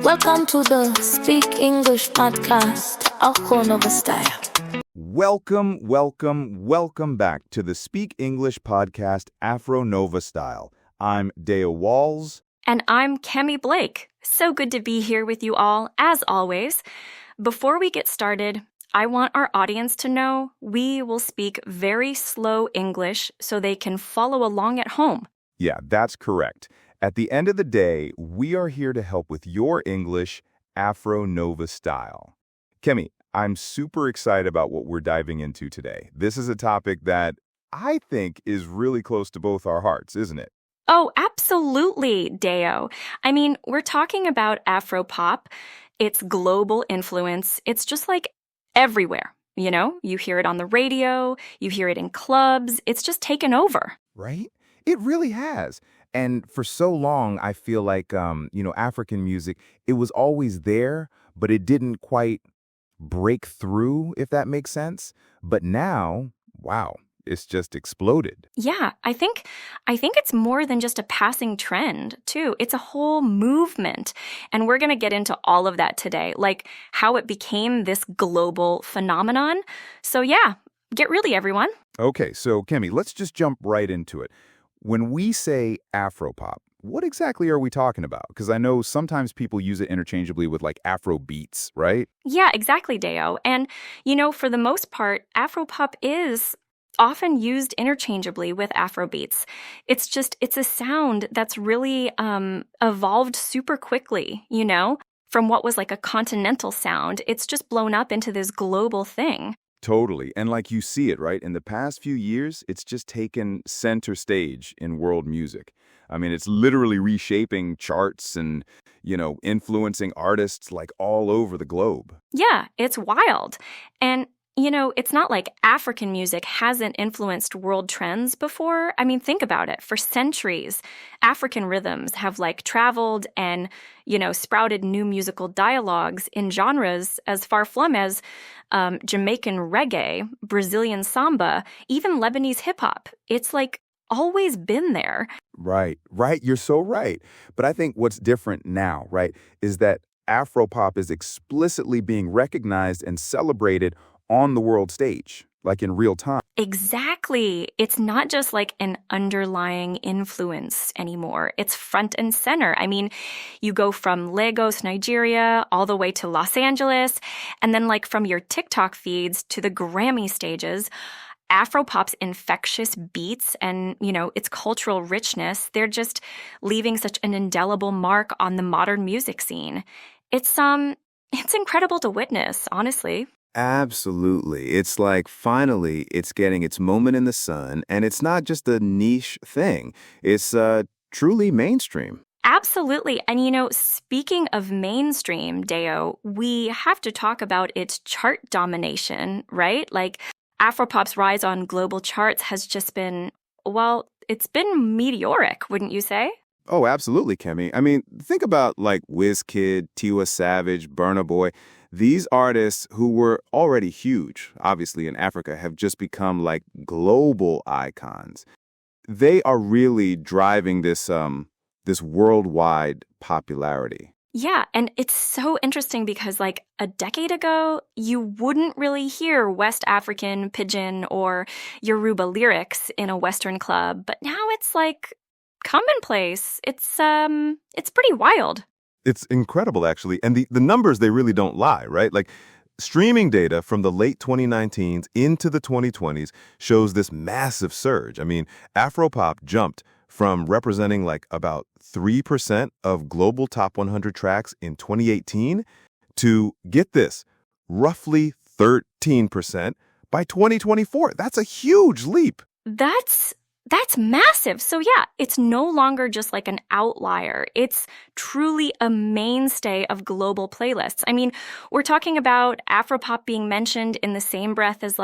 Welcome to the Speak English podcast, AfroNova Style. Welcome back to the Speak English podcast, AfroNova Style. I'm Dea Walls. And I'm Kemi Blake. So good to be here with you all, as always. Before we get started, I want our audience to know we will speak very slow English so they can follow along at home. Yeah, that's correct. At the end of the day, we are here to help with your English AfroNova Style. Kemi, I'm super excited about what we're diving into today. This is a topic that I think is really close to both our hearts, isn't it? Oh, absolutely, Deo. I mean, we're talking about Afropop. It's global influence. It's just like everywhere. You know, you hear it on the radio, you hear it in clubs. It's just taken over. Right? It really has. And for so long, I feel like, African music, it was always there, but it didn't quite break through, if that makes sense. But now, wow, it's just exploded. Yeah, I think it's more than just a passing trend, too. It's a whole movement. And we're going to get into all of that today, like how it became this global phenomenon. So yeah, get ready, everyone. Okay, so Kemi, let's just jump right into it. When we say Afropop, what exactly are we talking about? Because I know sometimes people use it interchangeably with like Afro beats, right? Yeah, exactly, Deo. And, for the most part, Afropop is often used interchangeably with Afrobeats. It's a sound that's really evolved super quickly, from what was like a continental sound. It's just blown up into this global thing. Totally. And like you see it, right? In the past few years, it's just taken center stage in world music. I mean, it's literally reshaping charts and, influencing artists like all over the globe. Yeah, it's wild. And it's not like African music hasn't influenced world trends before. I mean, think about it. For centuries, African rhythms have traveled and, sprouted new musical dialogues in genres as far flung as Jamaican reggae, Brazilian samba, even Lebanese hip hop. It's always been there. Right. You're so right. But I think what's different now, right, is that Afropop is explicitly being recognized and celebrated on the world stage, like in real time. Exactly. It's not just like an underlying influence anymore. It's front and center. I mean, you go from Lagos, Nigeria, all the way to Los Angeles, and then from your TikTok feeds to the Grammy stages, Afropop's infectious beats and, its cultural richness, they're just leaving such an indelible mark on the modern music scene. It's incredible to witness, honestly. Absolutely. It's like finally it's getting its moment in the sun, and it's not just a niche thing. It's truly mainstream. Absolutely. And speaking of mainstream, Deo, we have to talk about its chart domination, right? Afropop's rise on global charts has just been, it's been meteoric, wouldn't you say? Oh, absolutely, Kemi. I mean, think about Wizkid, Tiwa Savage, Burna Boy. These artists who were already huge, obviously in Africa, have just become global icons. They are really driving this worldwide popularity. Yeah, and it's so interesting because a decade ago, you wouldn't really hear West African, Pidgin, or Yoruba lyrics in a Western club, but now it's commonplace. It's pretty wild. It's incredible, actually. And the numbers, they really don't lie, right? Streaming data from the late 2019s into the 2020s shows this massive surge. I mean, Afropop jumped from representing about 3% of global top 100 tracks in 2018 to, get this, roughly 13% by 2024. That's a huge leap. That's massive. So yeah, it's no longer just an outlier. It's truly a mainstay of global playlists. I mean, we're talking about Afropop being mentioned in the same breath as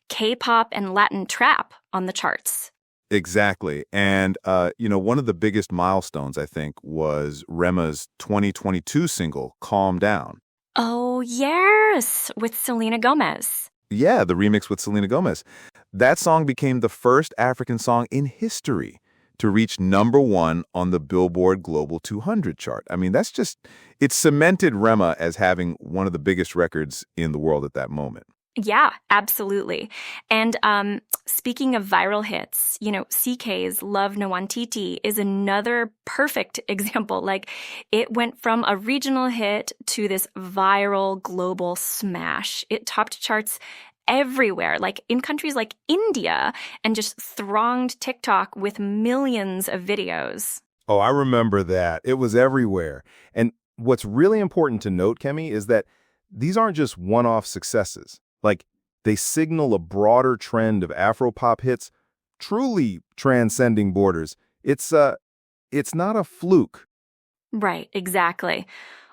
K-pop and Latin trap on the charts. Exactly. And, one of the biggest milestones, I think, was Rema's 2022 single, Calm Down. Oh, yes, with Selena Gomez. Yeah, the remix with Selena Gomez. That song became the first African song in history to reach #1 on the Billboard Global 200 chart. I mean, it cemented Rema as having one of the biggest records in the world at that moment. Yeah, absolutely. And speaking of viral hits, CK's Love Nwantiti is another perfect example. Like, it went from a regional hit to this viral global smash. It topped charts everywhere, like in countries like India, and just thronged TikTok with millions of videos. Oh, I remember that. It was everywhere. And what's really important to note, Kemi, is that these aren't just one-off successes. Like, they signal a broader trend of Afropop hits truly transcending borders. It's not a fluke. Right, exactly.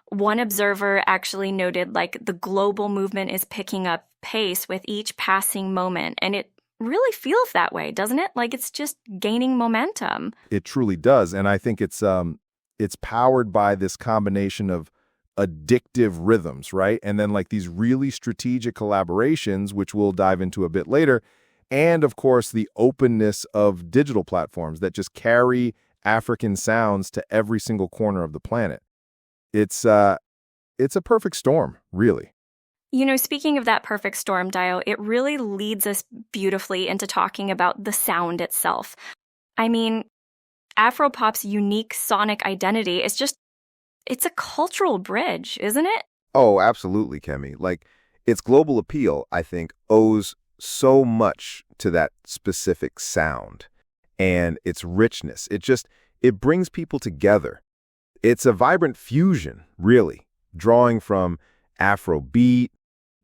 One observer actually noted, like, the global movement is picking up pace with each passing moment, and it really feels that way, doesn't it? Like, it's just gaining momentum. It truly does, and I think it's powered by this combination of addictive rhythms, right? And then like these really strategic collaborations, which we'll dive into a bit later, and of course the openness of digital platforms that just carry African sounds to every single corner of the planet. It's a perfect storm, really. Speaking of that perfect storm, Dio, it really leads us beautifully into talking about the sound itself. I mean, Afropop's unique sonic identity is it's a cultural bridge, isn't it? Oh, absolutely, Kemi. Like, its global appeal, I think, owes so much to that specific sound and its richness. It brings people together. It's a vibrant fusion, really, drawing from Afrobeat,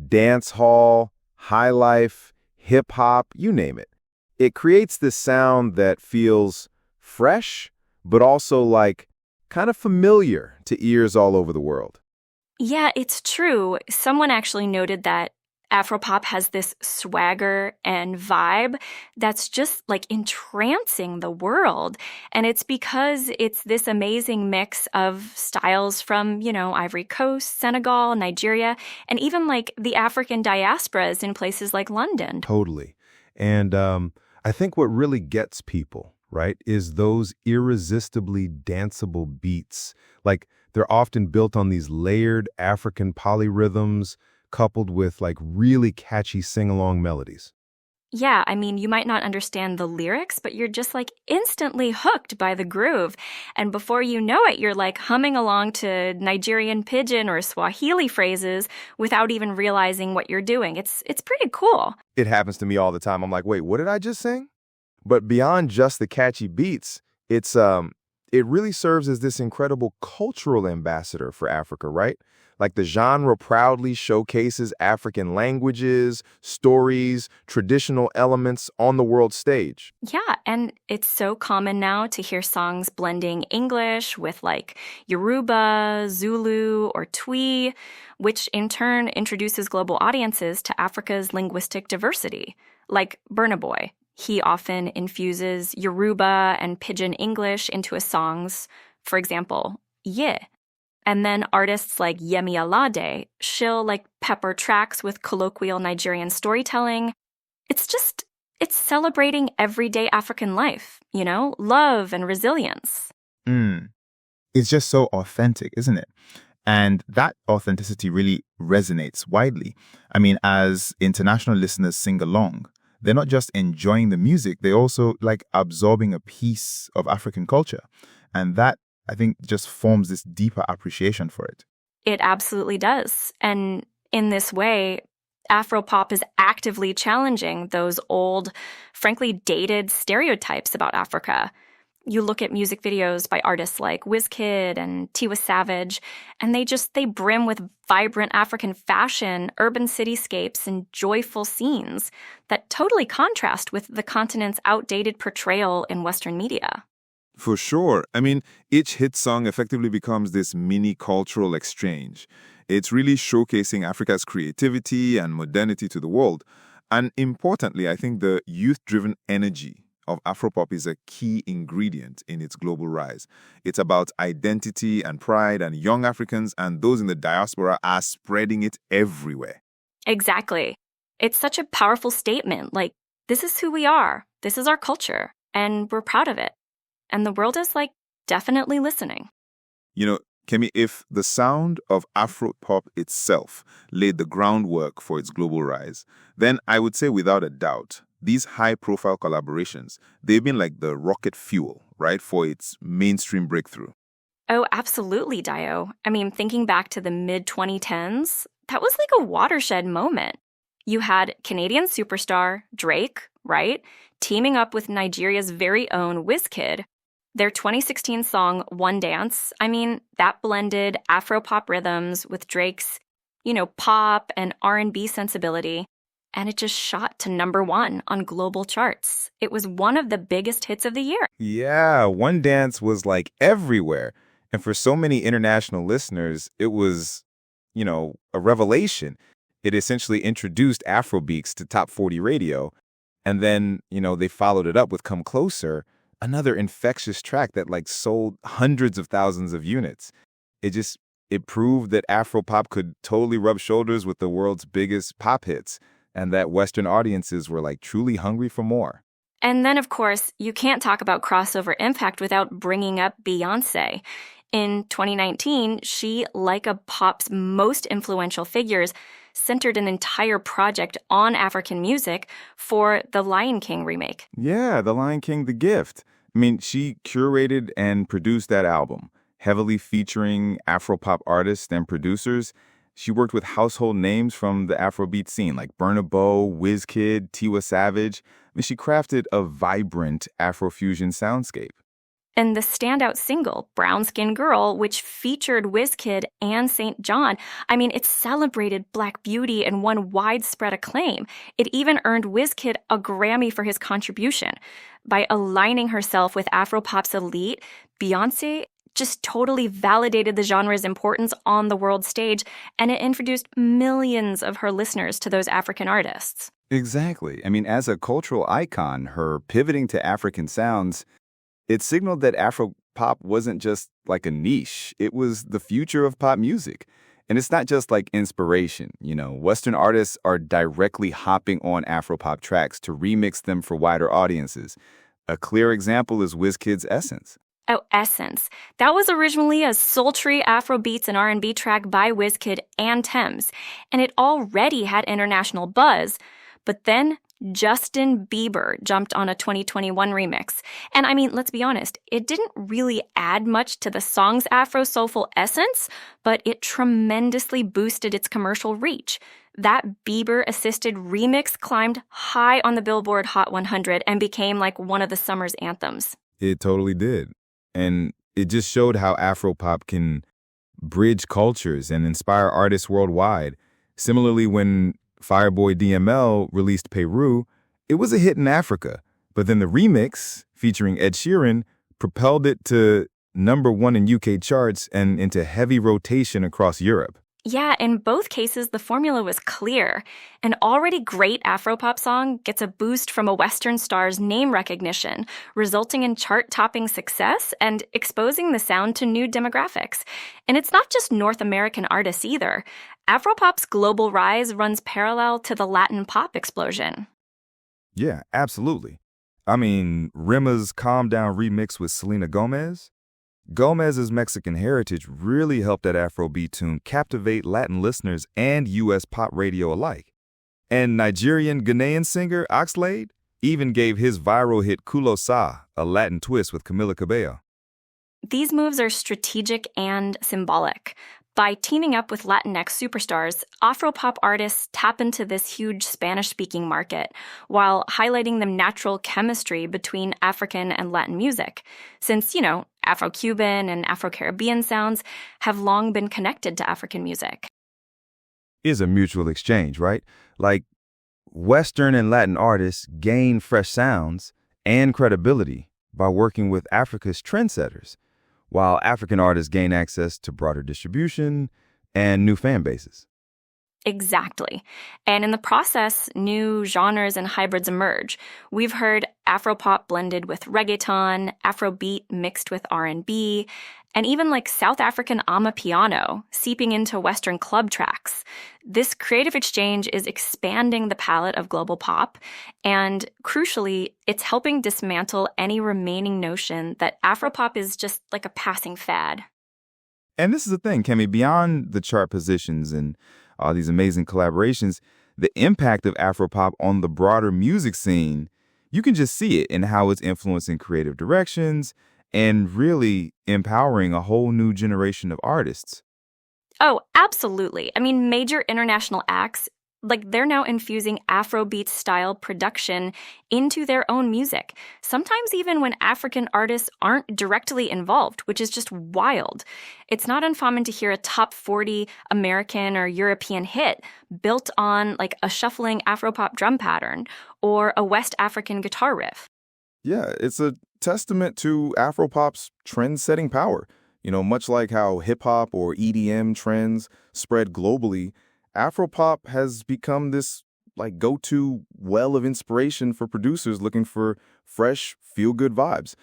dancehall, highlife, hip-hop, you name it. It creates this sound that feels fresh, but also like kind of familiar to ears all over the world. Yeah, it's true. Someone actually noted that Afropop has this swagger and vibe that's just like entrancing the world. And it's because it's this amazing mix of styles from, Ivory Coast, Senegal, Nigeria, and even like the African diasporas in places like London. Totally. And I think what really gets people, right, is those irresistibly danceable beats. Like, they're often built on these layered African polyrhythms coupled with like really catchy sing-along melodies. Yeah, I mean, you might not understand the lyrics, but you're just like instantly hooked by the groove. And before you know it, you're like humming along to Nigerian pidgin or Swahili phrases without even realizing what you're doing. It's pretty cool. It happens to me all the time. I'm like, wait, what did I just sing? But beyond just the catchy beats, it really serves as this incredible cultural ambassador for Africa, right? Like, the genre proudly showcases African languages, stories, traditional elements on the world stage. Yeah, and it's so common now to hear songs blending English with like Yoruba, Zulu, or Twi, which in turn introduces global audiences to Africa's linguistic diversity. Like Burna Boy. He often infuses Yoruba and Pidgin English into his songs, for example, Ye. And then artists like Yemi Alade shill like pepper tracks with colloquial Nigerian storytelling. It's celebrating everyday African life, love and resilience. It's just so authentic, isn't it? And that authenticity really resonates widely. I mean, as international listeners sing along, they're not just enjoying the music, they also like absorbing a piece of African culture. And that, I think, just forms this deeper appreciation for it. It absolutely does. And in this way, Afropop is actively challenging those old, frankly dated stereotypes about Africa. You look at music videos by artists like Wizkid and Tiwa Savage, and they brim with vibrant African fashion, urban cityscapes, and joyful scenes that totally contrast with the continent's outdated portrayal in Western media. For sure. I mean, each hit song effectively becomes this mini cultural exchange. It's really showcasing Africa's creativity and modernity to the world. And importantly, I think the youth-driven energy of Afropop is a key ingredient in its global rise. It's about identity and pride, and young Africans and those in the diaspora are spreading it everywhere. Exactly. It's such a powerful statement. Like, this is who we are. This is our culture. And we're proud of it. and the world is, definitely listening. You know, Kemi, if the sound of Afropop itself laid the groundwork for its global rise, then I would say without a doubt, these high-profile collaborations, they've been like the rocket fuel, right, for its mainstream breakthrough. Oh, absolutely, Dio. I mean, thinking back to the mid-2010s, that was like a watershed moment. You had Canadian superstar Drake, right, teaming up with Nigeria's very own Wizkid. Their 2016 song, One Dance, I mean, that blended Afropop rhythms with Drake's, pop and R&B sensibility, and it just shot to #1 on global charts. It was one of the biggest hits of the year. Yeah, One Dance was like everywhere. And for so many international listeners, it was, a revelation. It essentially introduced Afrobeats to top 40 radio. And then, they followed it up with Come Closer, another infectious track that sold hundreds of thousands of units. It proved that Afropop could totally rub shoulders with the world's biggest pop hits, and that Western audiences were truly hungry for more. And then, of course, you can't talk about crossover impact without bringing up Beyoncé. In 2019, she, like a pop's most influential figures, centered an entire project on African music for the Lion King remake. Yeah, The Lion King, The Gift. I mean, she curated and produced that album, heavily featuring Afropop artists and producers. She worked with household names from the Afrobeat scene like Burna Boy, Wizkid, Tiwa Savage. I mean, she crafted a vibrant Afrofusion soundscape. And the standout single, Brown Skin Girl, which featured Wizkid and St. John, I mean, it celebrated Black beauty and won widespread acclaim. It even earned Wizkid a Grammy for his contribution. By aligning herself with Afropop's elite, Beyoncé just totally validated the genre's importance on the world stage, and it introduced millions of her listeners to those African artists. Exactly. I mean, as a cultural icon, her pivoting to African sounds, it signaled that Afropop wasn't just like a niche. It was the future of pop music. And it's not just like inspiration. Western artists are directly hopping on Afropop tracks to remix them for wider audiences. A clear example is Wizkid's Essence. Oh, Essence. That was originally a sultry Afrobeats and R&B track by Wizkid and Thames, and it already had international buzz. But then Justin Bieber jumped on a 2021 remix. And I mean, let's be honest, it didn't really add much to the song's Afro-soulful essence, but it tremendously boosted its commercial reach. That Bieber-assisted remix climbed high on the Billboard Hot 100 and became like one of the summer's anthems. It totally did. And it just showed how Afropop can bridge cultures and inspire artists worldwide. Similarly, when Fireboy DML released Peru, it was a hit in Africa. But then the remix, featuring Ed Sheeran, propelled it to #1 in UK charts and into heavy rotation across Europe. Yeah, in both cases, the formula was clear. An already great Afropop song gets a boost from a Western star's name recognition, resulting in chart-topping success and exposing the sound to new demographics. And it's not just North American artists either. Afropop's global rise runs parallel to the Latin pop explosion. Yeah, absolutely. I mean, Rima's Calm Down remix with Selena Gomez? Gomez's Mexican heritage really helped that Afrobeat tune captivate Latin listeners and U.S. pop radio alike. And Nigerian-Ghanaian singer Oxlade even gave his viral hit Kulo Sa a Latin twist with Camila Cabello. These moves are strategic and symbolic. By teaming up with Latinx superstars, Afropop artists tap into this huge Spanish-speaking market, while highlighting the natural chemistry between African and Latin music. Since, Afro-Cuban and Afro-Caribbean sounds have long been connected to African music. Is a mutual exchange, right? Like, Western and Latin artists gain fresh sounds and credibility by working with Africa's trendsetters, while African artists gain access to broader distribution and new fan bases. Exactly. And in the process, new genres and hybrids emerge. We've heard Afropop blended with reggaeton, Afrobeat mixed with R&B, and even like South African amapiano seeping into Western club tracks. This creative exchange is expanding the palette of global pop, and crucially, it's helping dismantle any remaining notion that Afropop is just like a passing fad. And this is the thing, Kemi, beyond the chart positions and all these amazing collaborations, the impact of Afropop on the broader music scene, you can just see it in how it's influencing creative directions and really empowering a whole new generation of artists. Oh, absolutely. I mean, major international acts, like they're now infusing Afrobeat style production into their own music, sometimes even when African artists aren't directly involved, which is just wild. It's not uncommon to hear a top 40 American or European hit built on like a shuffling Afropop drum pattern or a West African guitar riff. Yeah, it's a testament to Afropop's trend-setting power. You know, much like how hip-hop or EDM trends spread globally, Afropop has become this like go-to well of inspiration for producers looking for fresh, feel-good vibes.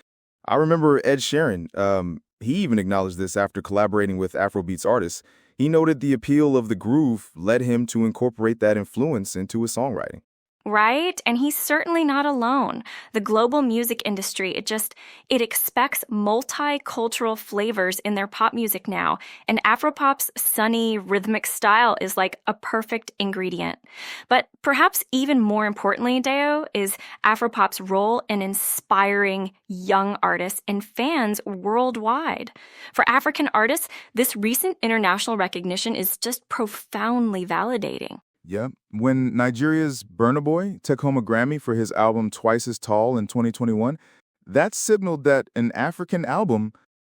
I remember Ed Sheeran, he even acknowledged this after collaborating with Afrobeats artists. He noted the appeal of the groove led him to incorporate that influence into his songwriting. Right? And he's certainly not alone. The global music industry, it expects multicultural flavors in their pop music now. And Afropop's sunny, rhythmic style is like a perfect ingredient. But perhaps even more importantly, Deo, is Afropop's role in inspiring young artists and fans worldwide. For African artists, this recent international recognition is just profoundly validating. Yeah. When Nigeria's Burna Boy took home a Grammy for his album Twice as Tall in 2021, that signaled that an African album,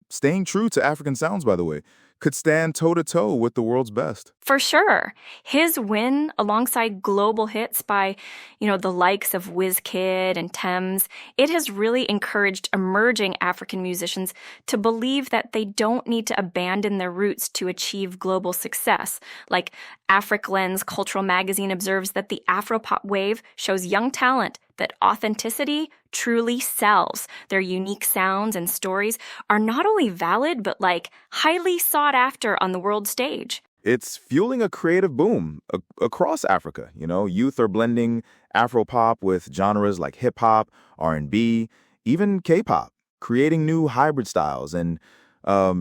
staying true to African sounds, by the way, could stand toe-to-toe with the world's best. For sure. His win alongside global hits by, the likes of Wizkid and Thames, it has really encouraged emerging African musicians to believe that they don't need to abandon their roots to achieve global success. Like Africlens Cultural Magazine observes that the Afropop wave shows young talent that authenticity truly sells. Their unique sounds and stories are not only valid, but like highly sought after on the world stage. It's fueling a creative boom across Africa. Youth are blending Afropop with genres like hip hop, R&B, even K-pop, creating new hybrid styles and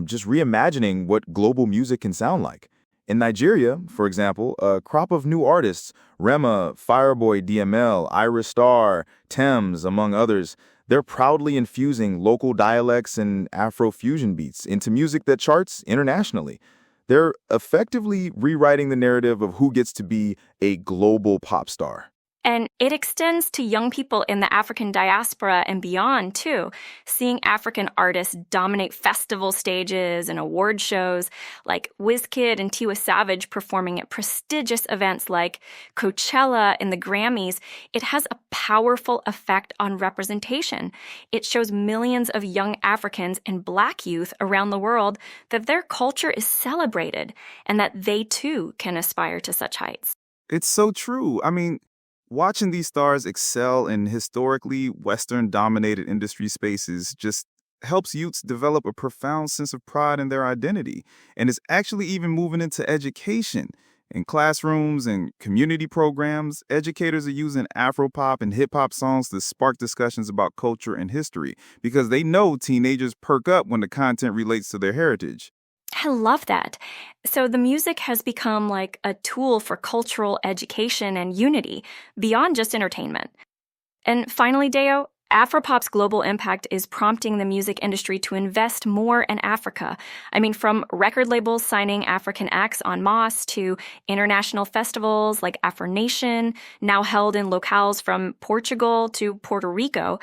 just reimagining what global music can sound like. In Nigeria, for example, a crop of new artists, Rema, Fireboy DML, Iris Star, Thames, among others, they're proudly infusing local dialects and Afro-fusion beats into music that charts internationally. They're effectively rewriting the narrative of who gets to be a global pop star. And it extends to young people in the African diaspora and beyond, too. Seeing African artists dominate festival stages and award shows, like Wizkid and Tiwa Savage performing at prestigious events like Coachella and the Grammys, it has a powerful effect on representation. It shows millions of young Africans and Black youth around the world that their culture is celebrated and that they, too, can aspire to such heights. It's so true. I mean, watching these stars excel in historically Western-dominated industry spaces just helps youths develop a profound sense of pride in their identity, and is actually even moving into education. In classrooms and community programs, educators are using Afropop and hip-hop songs to spark discussions about culture and history, because they know teenagers perk up when the content relates to their heritage. I love that. So the music has become like a tool for cultural education and unity beyond just entertainment. And finally, Deo, Afropop's global impact is prompting the music industry to invest more in Africa. I mean, from record labels signing African acts en masse to international festivals like Afro Nation, now held in locales from Portugal to Puerto Rico,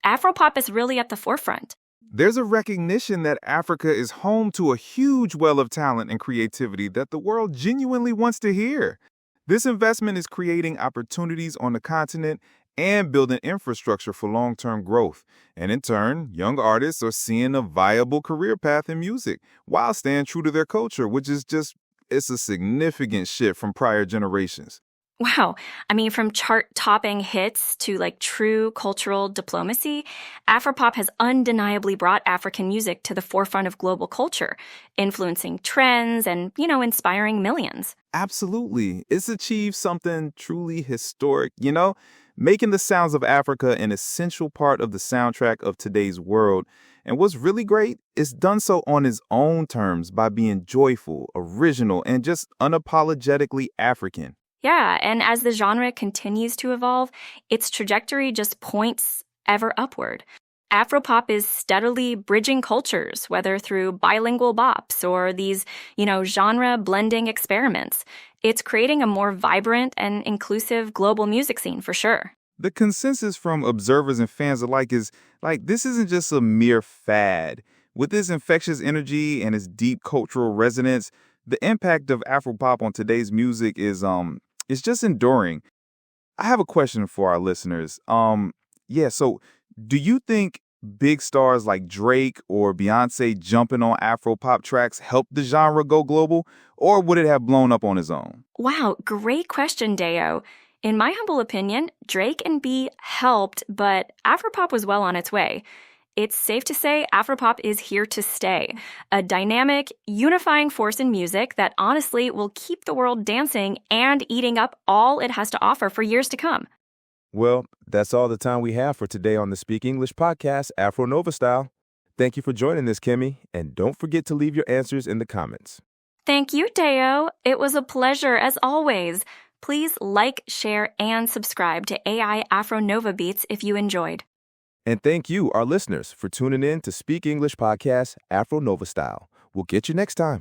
Afropop is really at the forefront. There's a recognition that Africa is home to a huge well of talent and creativity that the world genuinely wants to hear. This investment is creating opportunities on the continent and building infrastructure for long-term growth. And in turn, young artists are seeing a viable career path in music while staying true to their culture, which is just it's a significant shift from prior generations. Wow. I mean, from chart-topping hits to like true cultural diplomacy, Afropop has undeniably brought African music to the forefront of global culture, influencing trends and, inspiring millions. Absolutely. It's achieved something truly historic, making the sounds of Africa an essential part of the soundtrack of today's world. And what's really great, it's done so on its own terms by being joyful, original, and just unapologetically African. Yeah, and as the genre continues to evolve, its trajectory just points ever upward. Afropop is steadily bridging cultures, whether through bilingual bops or these, genre-blending experiments. It's creating a more vibrant and inclusive global music scene for sure. The consensus from observers and fans alike is this isn't just a mere fad. With its infectious energy and its deep cultural resonance, the impact of Afropop on today's music is it's just enduring. I have a question for our listeners. So do you think big stars like Drake or Beyonce jumping on Afropop tracks helped the genre go global, or would it have blown up on its own? Wow, great question, Deo. In my humble opinion, Drake and B helped, but Afropop was well on its way. It's safe to say Afropop is here to stay, a dynamic, unifying force in music that honestly will keep the world dancing and eating up all it has to offer for years to come. Well, that's all the time we have for today on the Speak English podcast, AfroNova Style. Thank you for joining us, Kimmy, and don't forget to leave your answers in the comments. Thank you, Deo. It was a pleasure as always. Please like, share, and subscribe to AI AfroNova Beats if you enjoyed. And thank you, our listeners, for tuning in to Speak English Podcast, AfroNova Style. We'll get you next time.